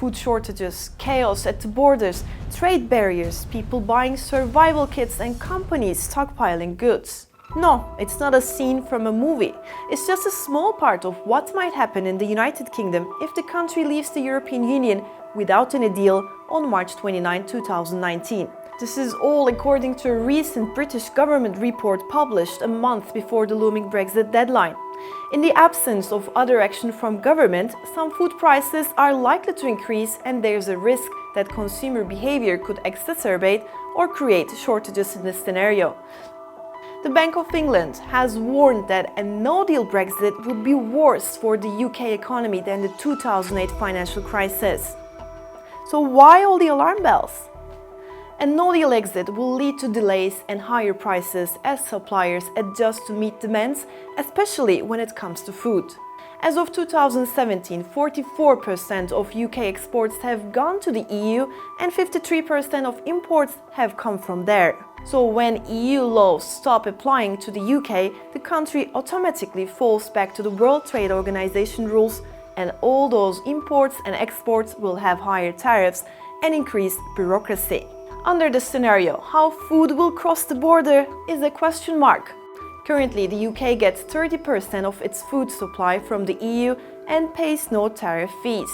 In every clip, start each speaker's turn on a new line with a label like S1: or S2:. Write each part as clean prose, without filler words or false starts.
S1: food shortages, chaos at the borders, trade barriers, people buying survival kits and companies stockpiling goods. No, it's not a scene from a movie. It's just a small part of what might happen in the United Kingdom if the country leaves the European Union without any deal on March 29, 2019. This is all according to a recent British government report published a month before the looming Brexit deadline. In the absence of other action from government, some food prices are likely to increase, and there's a risk that consumer behavior could exacerbate or create shortages in this scenario. The Bank of England has warned that a no-deal Brexit would be worse for the UK economy than the 2008 financial crisis. So why all the alarm bells? A no-deal exit will lead to delays and higher prices as suppliers adjust to meet demands, especially when it comes to food. As of 2017, 44% of UK exports have gone to the EU and 53% of imports have come from there. So when EU laws stop applying to the UK, the country automatically falls back to the World Trade Organization rules, and all those imports and exports will have higher tariffs and increased bureaucracy. Under this scenario, how food will cross the border is a question mark. Currently, the UK gets 30% of its food supply from the EU and pays no tariff fees.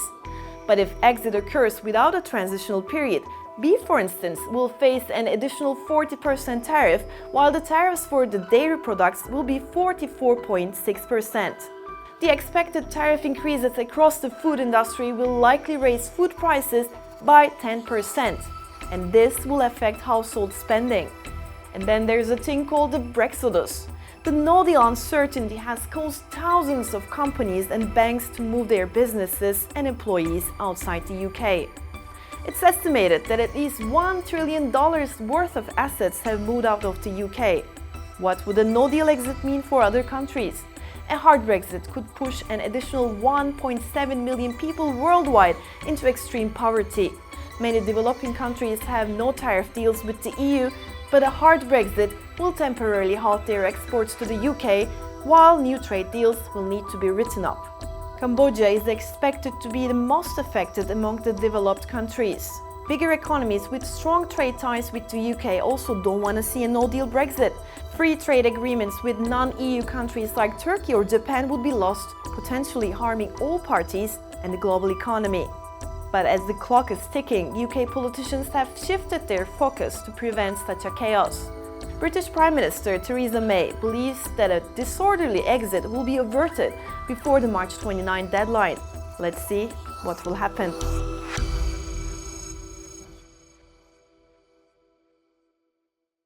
S1: But if exit occurs without a transitional period, beef, for instance, will face an additional 40% tariff, while the tariffs for the dairy products will be 44.6%. The expected tariff increases across the food industry will likely raise food prices by 10%. And this will affect household spending. And then there's a thing called the Brexodus. The no-deal uncertainty has caused thousands of companies and banks to move their businesses and employees outside the UK. It's estimated that at least $1 trillion worth of assets have moved out of the UK. What would a no-deal exit mean for other countries? A hard Brexit could push an additional 1.7 million people worldwide into extreme poverty. Many developing countries have no tariff deals with the EU, but a hard Brexit will temporarily halt their exports to the UK, while new trade deals will need to be written up. Cambodia is expected to be the most affected among the developed countries. Bigger economies with strong trade ties with the UK also don't want to see a no-deal Brexit. Free trade agreements with non-EU countries like Turkey or Japan would be lost, potentially harming all parties and the global economy. But as the clock is ticking, UK politicians have shifted their focus to prevent such a chaos. British Prime Minister Theresa May believes that a disorderly exit will be averted before the March 29 deadline. Let's see what will happen.